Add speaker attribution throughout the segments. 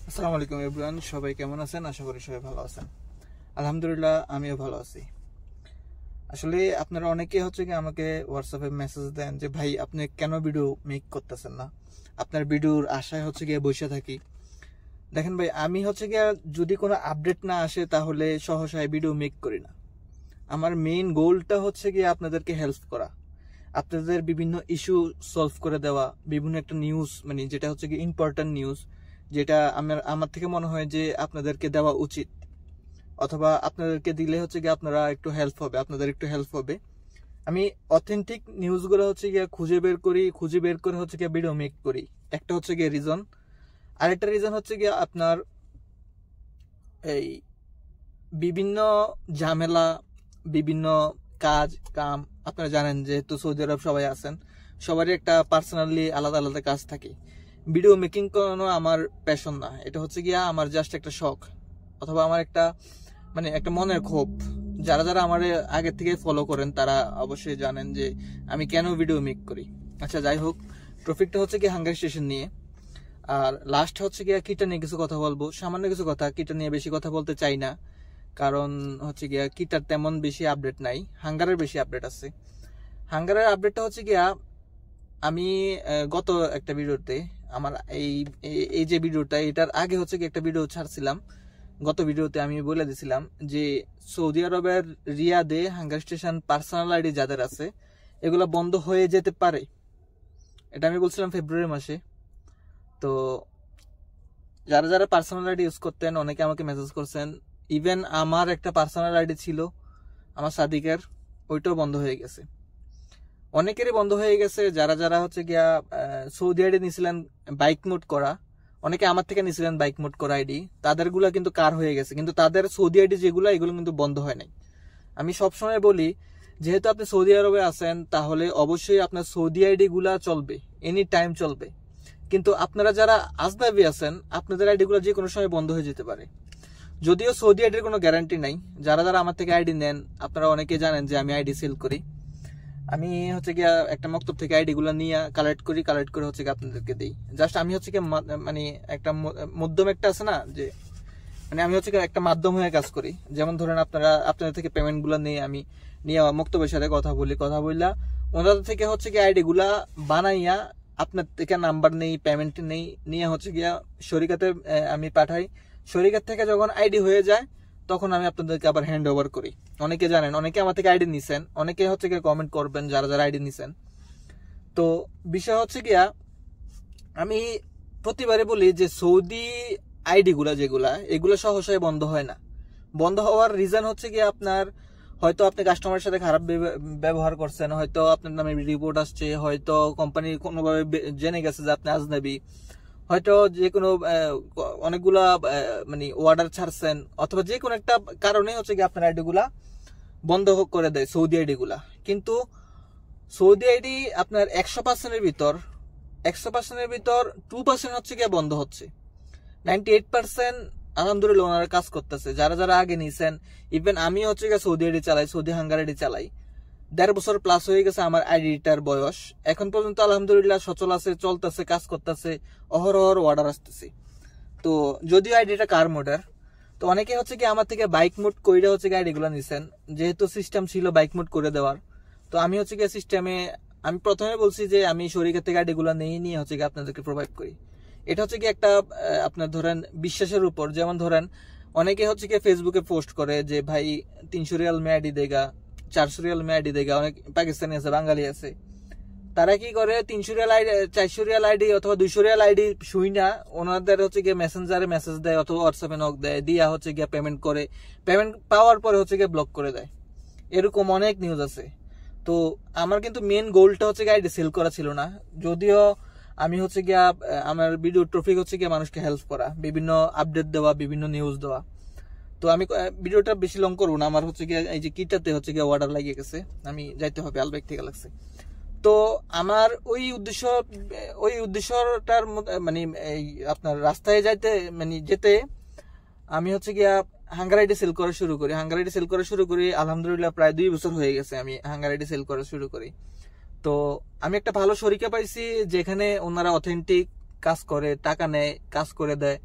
Speaker 1: আসসালামু আলাইকুম এভরিওয়ান, সবাই কেমন আছেন? আশা করি সবাই ভালো আছেন। আলহামদুলিল্লাহ, আমিও ভালো আছি। আসলে আপনারা অনেকে কি আমাকে হোয়াটসঅ্যাপে মেসেজ দেন যে ভাই আপনি কেন ভিডিও মেক করতেছেন না, আপনার ভিডিওর আশায় গিয়ে বসে থাকি। দেখেন ভাই, আমি গিয়ে যদি কোনো আপডেট না আসে তাহলে সহসায় ভিডিও মেক করি না। আমার মেইন গোলটা গিয়ে আপনাদেরকে হেল্প করা, আপনাদের বিভিন্ন ইস্যু সলভ করে দেওয়া, বিভিন্ন একটা নিউজ যেটা কি ইম্পর্টেন্ট নিউজ, যেটা আমার থেকে মনে হয় যে আপনাদেরকে দেওয়া উচিত, অথবা আপনাদেরকে দিলে গিয়ে আপনারা একটু হেল্প হবে, আপনাদের একটু হেল্প হবে। আমি অথেন্টিক নিউজগুলো গিয়ে খুঁজে বের করি, খুঁজে বের করে গিয়ে ভিডিও মেক করি। একটা গিয়ে রিজন। আরেকটা রিজন গিয়ে আপনার এই বিভিন্ন ঝামেলা, বিভিন্ন কাজ কাম, আপনারা জানেন যেহেতু সৌদি আরব সবাই আছেন, সবারই একটা পার্সোনালি আলাদা আলাদা কাজ থাকে। ভিডিও মেকিং করানো আমার প্যাশন না, এটা গিয়া আমার জাস্ট একটা শখ, অথবা আমার একটা একটা মনের ক্ষোভ। যারা যারা আমার আগে থেকে ফলো করেন তারা অবশ্যই জানেন যে আমি কেন ভিডিও মেক করি। আচ্ছা, যাই হোক, টপিকটা কি হাঙ্গার স্টেশন নিয়ে। আর লাস্ট গিয়া কিটা নিয়ে কিছু কথা বলবো, সামান্য কিছু কথা। কিটা নিয়ে বেশি কথা বলতে চাই না, কারণ গিয়া কিটার তেমন বেশি আপডেট নাই, হাঙ্গারের বেশি আপডেট আছে। হাঙ্গারের আপডেটটা গিয়া আমি গত একটা ভিডিওতে আমার এই এই যে ভিডিওটা, এটার আগে কি একটা ভিডিও ছাড়ছিলাম। গত ভিডিওতে আমি বলে দিছিলাম যে সৌদি আরবের রিয়াদে হাঙ্গার স্টেশন পার্সোনাল আইডি যাদের আছে এগুলো বন্ধ হয়ে যেতে পারে। এটা আমি বলছিলাম ফেব্রুয়ারি মাসে। তো যারা যারা পার্সোনাল আইডি ইউজ করতেন অনেকে আমাকে মেসেজ করছেন। ইভেন আমার একটা পার্সোনাল আইডি ছিল আমার সাদিকের, ওইটাও বন্ধ হয়ে গেছে। অনেকেরই বন্ধ হয়ে গেছে। যারা যারা গিয়া সৌদি আইডি নিয়েছিলেন বাইক মোড করা, অনেকে আমার থেকে নিয়েছিলেন বাইক মোড করা আইডি, তাদেরগুলা কিন্তু কার হয়ে গেছে, কিন্তু তাদের সৌদি আইডি যেগুলো এগুলো কিন্তু বন্ধ হয় নাই। আমি সবসময় বলি, যেহেতু আপনি সৌদি আরবে আছেন তাহলে অবশ্যই আপনার সৌদি আইডি গুলা চলবে, এনি টাইম চলবে। কিন্তু আপনারা যারা আজনাবি আছেন আপনাদের আইডি গুলো যে কোনো সময় বন্ধ হয়ে যেতে পারে। যদিও সৌদি আইডির কোনো গ্যারান্টি নাই। যারা যারা আমার থেকে আইডি নেন আপনারা অনেকে জানেন যে আমি আইডি সেল করি। আমি গিয়া একটা মক্তব থেকে আইডি গুলো নিয়ে কালেক্ট করে গিয়ে আপনাদেরকে দিই। জাস্ট আমি গিয়ে একটা মধ্যম একটা আছে না, যে আমি গিয়ে একটা মাধ্যম হয়ে কাজ করি। যেমন ধরেন আপনাদের থেকে পেমেন্ট গুলো নিয়ে আমি নিয়ে মক্তবের সাথে কথা বললা ওনাদের থেকে গিয়ে আইডি গুলা বানাইয়া আপনার থেকে নাম্বার নেই, পেমেন্ট নেই, নিয়ে গিয়া শরিকাতে আমি পাঠাই। শরিকার থেকে যখন আইডি হয়ে যায় তখন আমি আপনাদেরকে আবার হ্যান্ড ওভার করি। অনেকে জানেন, অনেকে আমার থেকে আইডি নিছেন, অনেকে গিয়ে কমেন্ট করবেন যারা যারা আইডি নিছেন। তো বিষয় গিয়া আমি প্রতিবারে বলি যে সৌদি আইডি গুলা যেগুলা এগুলো সহসায় বন্ধ হয় না। বন্ধ হওয়ার রিজন গিয়া আপনার হয়তো আপনি কাস্টমারের সাথে খারাপ ব্যবহার করছেন, হয়তো আপনার নামে রিপোর্ট আসছে, হয়তো কোম্পানি কোনোভাবে জেনে গেছে যে আপনি আজনাবি, হয়তো যে কোনো অনেকগুলা অর্ডার ছাড়ছেন, অথবা যে কোনো একটা কারণে গিয়ে আপনার আইডি গুলা বন্ধ করে দেয় সৌদি আইডি গুলা। কিন্তু সৌদি আইডি আপনার 100%-এর ভিতর 2% গিয়ে বন্ধ হচ্ছে। 98% আলহামদুলিল্লাহ ওনারা কাজ করতেছে। যারা যারা আগে নিয়েছেন, ইভেন আমি গিয়ে সৌদি আইডি চালাই, সৌদি হাঙ্গার আইডি চালাই, 1.5 বছর প্লাস হয়ে গেছে আমার আইডিটার বয়স। এখন পর্যন্ত আলহামদুলিল্লাহ সচল আছে, চলতেছে, কাজ করতেছে, অহরহ অর্ডার আসতেছে। তো যদিও আইডিটা কার মোডের, তো অনেকে কি আমার থেকে বাইক মোড কইরা আইডি গুলো নিছেন, যেহেতু সিস্টেম ছিল বাইক মোড করে দেওয়ার। তো আমি গিয়ে সিস্টেমে আমি প্রথমে বলছি যে আমি শরীরের থেকে আইডি গুলো নিয়ে গিয়ে আপনাদেরকে প্রোভাইড করি। এটা কি একটা আপনার ধরেন বিশ্বাসের উপর। যেমন ধরেন অনেকে গিয়ে ফেসবুকে পোস্ট করে যে ভাই 300 রিয়াল মে আইডি দেগা, 400 রিয়াল মে আইডি দেগা। অনেক পাকিস্তানি আছে, বাঙালি আছে, তারা কি করে 300 রিয়াল আইডি, 400 রিয়াল আইডি অথবা 200 রিয়াল আইডি শুই না ওনাদের গিয়ে মেসেঞ্জারে মেসেজ দেয় অথবা হোয়াটসঅ্যাপে নক দেয়, দিয়া গিয়ে পেমেন্ট করে, পেমেন্ট পাওয়ার পরে গিয়ে ব্লক করে দেয়। এরকম অনেক নিউজ আছে। তো আমার কিন্তু মেন গোলটা গিয়ে আইডি সেল করা ছিল না। যদিও আমি গিয়া আমার ভিডিও টপিক গিয়ে মানুষকে হেল্প করা, বিভিন্ন আপডেট দেওয়া, বিভিন্ন নিউজ দেওয়া। তো আমি ভিডিওটা বেশি লং করবো না। আমার গিয়ে এই যে কিটাতে গিয়ে অর্ডার লাগিয়ে গেছে, আমি যাইতে হবে, আলবাইক থেকে লাগছে। তো আমার ওই উদ্দেশ্যটার এই আপনার রাস্তায় যাইতে যেতে আমি গিয়া হাঙ্গার আইডি সেল করা শুরু করি। আলহামদুলিল্লাহ প্রায় 2 বছর হয়ে গেছে আমি হাঙ্গার আইডি সেল করা শুরু করি। তো আমি একটা ভালো শরিকা পাইছি যেখানে ওনারা অথেন্টিক কাজ করে, টাকা নেয়, কাজ করে দেয়।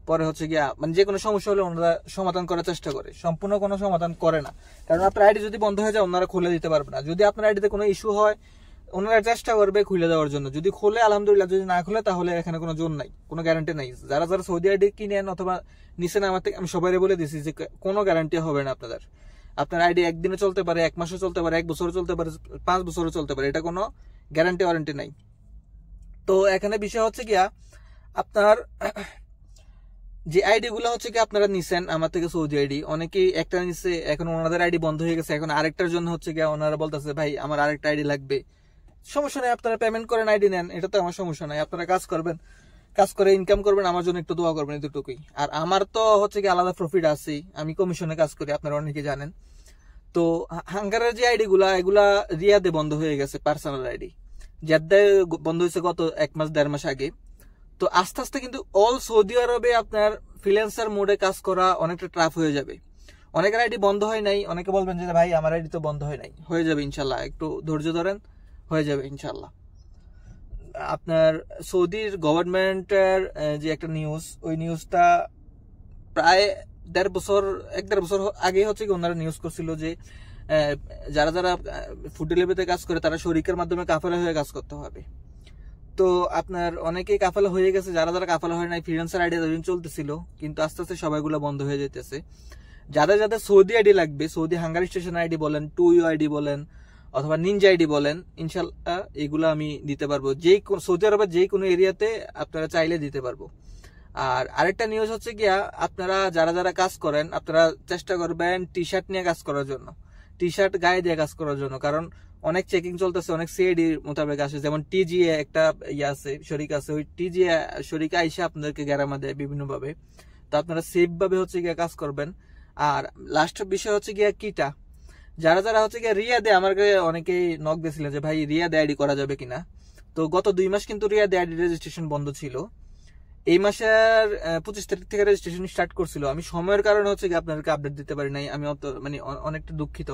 Speaker 1: পরে হচ্ছে গিয়া মানে যে কোনো সমস্যা হলে ওনারা সমাধান করার চেষ্টা করে, সম্পূর্ণ কোনো সমাধান করে না। কারণ আপনার আইডি যদি বন্ধ হয়ে যায় ওনারা খুলে দিতে পারবে না। যদি আপনার আইডিতে কোনো ইস্যু হয় ওনারা চেষ্টা করবে খুলে দেওয়ার জন্য, যদি খোলে আলহামদুলিল্লাহ, যদি না খুলে তাহলে এখানে কোনো জোর নাই, কোনো গ্যারান্টি নাই। যারা যারা সৌদি আইডি কিনেন অথবা নিছেন আমার থেকে, আমি সবাই বলে দিচ্ছি যে কোনো গ্যারান্টি হবে না আপনাদের। আপনার আইডি একদিনে চলতে পারে, 1 মাসও চলতে পারে, 1 বছরও চলতে পারে, 5 বছরও চলতে পারে, এটা কোনো গ্যারান্টি ওয়ারেন্টি নাই। তো এখানে বিষয় হচ্ছে গিয়া আপনার যে আইডি গুলো হচ্ছে কি আপনারা নিছেন আমার থেকে সৌদি আইডি, অনেকেই একটা নিচ্ছে, এখন ওনাদের আইডি বন্ধ হয়ে গেছে, এখন আরেকটার জন্য হচ্ছে গিয়া ওনারা বলতেছে ভাই আমার আরেকটা আইডি লাগবে। সমস্যা নাই, আপনারা পেমেন্ট করেন, আইডি নেন, এটা তো আমার সমস্যা নাই। আপনারা কাজ করবেন, কাজ করে ইনকাম করবেন, আমার জন্য একটু দোয়া করবেন, এতটুকুই। আর আমার তো হচ্ছে কি আলাদা প্রফিট আছে, আমি কমিশনে কাজ করি, আপনারা অনেকে জানেন। তো হাঙ্গারের যে আইডি গুলা এগুলা রিয়াদে বন্ধ হয়ে গেছে, পার্সোনাল আইডি জেদ্দায় বন্ধ হয়েছে গত 1 মাস 1.5 মাস আগে। তো আস্তে আস্তে কিন্তু অল সৌদি আরবে আপনার ফ্রিল্যান্সার মোডে কাজ করা অনেকটা টাফ হয়ে যাবে। অনেকের আইডি বন্ধ হয় নাই, অনেকে বলবেন যে ভাই আমার আইডি তো বন্ধ হয় নাই, হয়ে যাবে ইনশাল্লাহ, একটু ধৈর্য ধরেন, হয়ে যাবে ইনশাল্লাহ। আপনার সৌদির গভর্নমেন্টের যে একটা নিউজ, ওই নিউজটা প্রায় 1.5 বছর আগে হচ্ছে কি ওনারা নিউজ করছিল যে যারা যারা ফুড ডেলিভারিতে কাজ করে তারা শরিকের মাধ্যমে কাফেলা হয়ে কাজ করতে হবে। তো আপনার অনেকেই কাফেলা হয়ে গেছে, যারা যারা কাফেলা হয় নাই ফ্রিল্যান্সার আইডি এতদিন চলতেছিল, কিন্তু আস্তে আস্তে সবাইগুলো বন্ধ হয়ে যেতেছে। যাদের যাদের সৌদি আইডি লাগবে, সৌদি হাঙ্গারি স্টেশন আইডি বলেন, 2U আইডি বলেন, অথবা নিনজা আইডি বলেন, ইনশাল্লাহ এগুলো আমি দিতে পারবো। সৌদি আরবের যে কোনো এরিয়াতে আপনারা চাইলে দিতে পারবো। আর আরেকটা নিউজ হচ্ছে গিয়া আপনারা যারা যারা কাজ করেন আপনারা চেষ্টা করবেন টি শার্ট নিয়ে কাজ করার জন্য, টি শার্ট গায়ে দিয়ে কাজ করার জন্য। কারণ অনেক চেকিং চলতেছে, অনেক সিআইডি মোতাবেক আসে, যেমন টিজিএ একটা ইয়ে আছে, শরিক আছে, ওই টিজিএ শরিক আইসা আপনাদেরকে গ্যারামা দেয় বিভিন্ন ভাবে। তো আপনারা সেফ ভাবে হচ্ছে গিয়া কাজ করবেন। আর লাস্ট বিষয় হচ্ছে গিয়া কিটা, যারা যারা হচ্ছে গিয়া রিয়াদে, আমাকে অনেকেই নক দিয়েছিলেন যে ভাই রিয়াদে আইডি করা যাবে কিনা। তো গত 2 মাস কিন্তু রিয়াদে আইডি রেজিস্ট্রেশন বন্ধ ছিল। এই মাসের 25 তারিখ থেকে রেজিস্ট্রেশন স্টার্ট করছিল। আমি সময়ের কারণে হচ্ছে গিয়ে আপনাদেরকে আপডেট দিতে পারি নাই, আমি মানে অনেকটা দুঃখিত।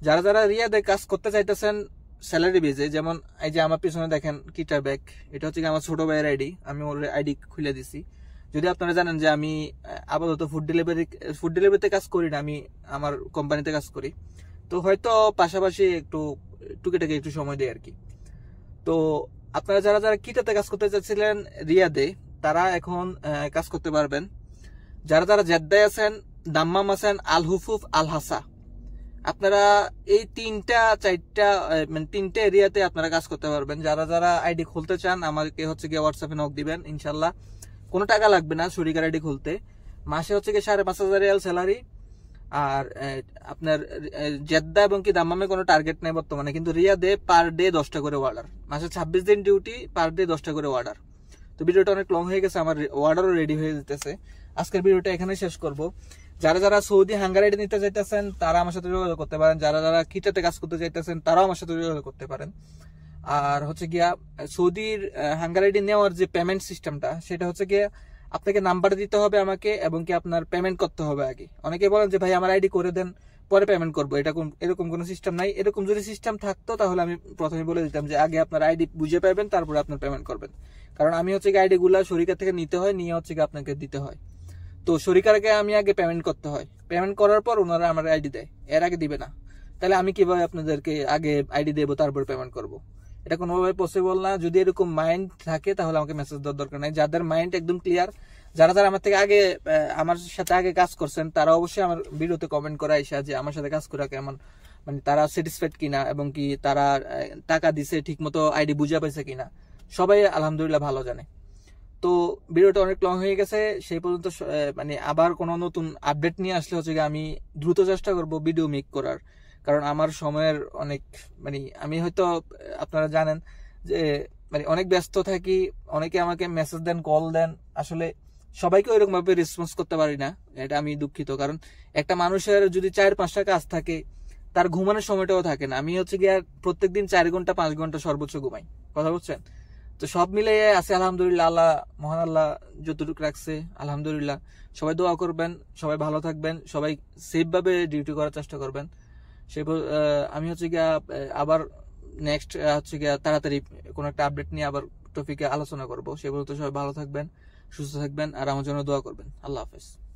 Speaker 1: যারা যারা রিয়াদে কাজ করতে চাইতেছেন স্যালারি বেজে, যেমন এই যে আমার পিছনে দেখেন কিটার ব্যাগ, এটা হচ্ছে আমার ছোট ভাইয়ের আইডি, আমি ওর আইডি খুলে দিছি। যদি আপনারা জানেন যে আমি আপাতত ফুড ডেলিভারিতে কাজ করি না, আমি আমার কোম্পানিতে কাজ করি, তো হয়তো পাশাপাশি একটু টুকিটাকি একটু সময় দেয় আর কি। তো আপনারা যারা যারা কিটাতে কাজ করতে চাচ্ছিলেন রিয়াদে, তারা এখন কাজ করতে পারবেন। যারা যারা জেদ্দায় আছেন, দাম্মাম আছেন, আল হুফুফ, আল হাসা, আপনারা এই 3টা এরিয়াতে আপনারা কাজ করতে পারবেন। যারা যারা আইডি খুলতে চান আমাকে হচ্ছে গিয়ে হোয়াটসঅ্যাপে নক দিবেন, ইনশাল্লাহ কোনো টাকা লাগবে না শরিকার আইডি খুলতে। মাসে হচ্ছে গিয়ে 5,500 রিয়াল স্যালারি। আর আপনার জেদ্দা এবং কি দাম্মামে কোনো টার্গেট নেই বর্তমানে, কিন্তু রিয়াদে পার ডে 10টা করে অর্ডার, মাসে 26 দিন ডিউটি, পার ডে 10টা করে অর্ডার। তো ভিডিওটা অনেক লং হয়ে গেছে, আমার অর্ডারও রেডি হয়ে যেতেছে। আজকের ভিডিওটা এখানে শেষ করব। যারা যারা সৌদি হাঙ্গারি আইডি নিতে চাইতেছেন তারা আমার সাথে যোগাযোগ করতে পারেন, যারা যারা কিটাতে কাজ করতে চাইতেছেন তারাও আমার সাথে যোগাযোগ করতে পারেন। আর হচ্ছে গিয়া সৌদির হাঙ্গারি আইডি নেওয়ার যে পেমেন্ট সিস্টেমটা, সেটা হচ্ছে গিয়ে আপনাকে নাম্বার দিতে হবে আমাকে, এবং কি আপনার পেমেন্ট করতে হবে আগে। অনেকে বলেন যে ভাই আমার আইডি করে দেন পরে পেমেন্ট করবো, এরকম কোনো সিস্টেম নাই। এরকম যদি সিস্টেম থাকতো তাহলে আমি প্রথমে বলে দিতাম যে আগে আপনার আইডি বুঝে পাবেন, তারপরে আপনার পেমেন্ট করবেন। কারণ আমি হচ্ছে গিয়ে আইডি গুলা শরিকার থেকে নিতে হয়, নিয়ে হচ্ছে গিয়ে আপনাকে দিতে হয়। তো শরিকারকে আমি আগে পেমেন্ট করতে হয়, পেমেন্ট করার পর ওনারা আমার আইডি দেয়, এর আগে দিবে না। তাহলে আমি কিভাবে আপনাদেরকে আগে আইডি দেবো তারপর পেমেন্ট করবো? এটা কোনোভাবে পসিবল না। যদি এরকম মাইন্ড থাকে তাহলে আমাকে মেসেজ দেওয়ার দরকার নাই। যাদের মাইন্ড একদম ক্লিয়ার, যারা যারা আমার থেকে আগে আমার সাথে আগে কাজ করছেন, তারা অবশ্যই আমার ভিডিওতে কমেন্ট করে আইসা যে আমার সাথে কাজ করে কেমন, মানে তারা স্যাটিসফাইড কিনা, এবং কি তারা টাকা দিছে ঠিক মতো, আইডি বুঝা পাইছে কিনা, সবাই আলহামদুলিল্লাহ ভালো জানে। তো ভিডিওটা অনেক লং হয়ে গেছে, সেই পর্যন্ত মানে আবার কোনো নতুন আপডেট নিয়ে আসলে হচ্ছে আমি দ্রুত চেষ্টা করব ভিডিও মেক করার। কারণ আমার সময়ের অনেক, মানে আমি হয়তো আপনারা জানেন যে মানে অনেক ব্যস্ত থাকি, অনেকে আমাকে মেসেজ দেন, কল দেন, আসলে সবাইকে ওইরকম ভাবে রেসপন্স করতে পারি না, এটা আমি দুঃখিত। কারণ একটা মানুষের যদি 4-5টা কাজ থাকে, তার ঘুমানোর সময়টাও থাকে না। আমি হচ্ছে গিয়ে প্রত্যেকদিন 4 ঘন্টা 5 ঘন্টা সর্বোচ্চ ঘুমাই, কথা বলছেন। তো সব মিলে আছে আলহামদুলিল্লাহ, আল্লাহ মহান আল্লাহ যতটুকু রাখছে আলহামদুলিল্লাহ। সবাই দোয়া করবেন, সবাই ভালো থাকবেন, সবাই সেফ ভাবে ডিউটি করার চেষ্টা করবেন। সেই আমি হচ্ছে গিয়া আবার নেক্সট হচ্ছে গিয়া তাড়াতাড়ি কোনো একটা আপডেট নিয়ে আবার টপিকে আলোচনা করবো। সে পর্যন্ত সবাই ভালো থাকবেন, সুস্থ থাকবেন আর আমার জন্য দোয়া করবেন। আল্লাহ হাফেজ।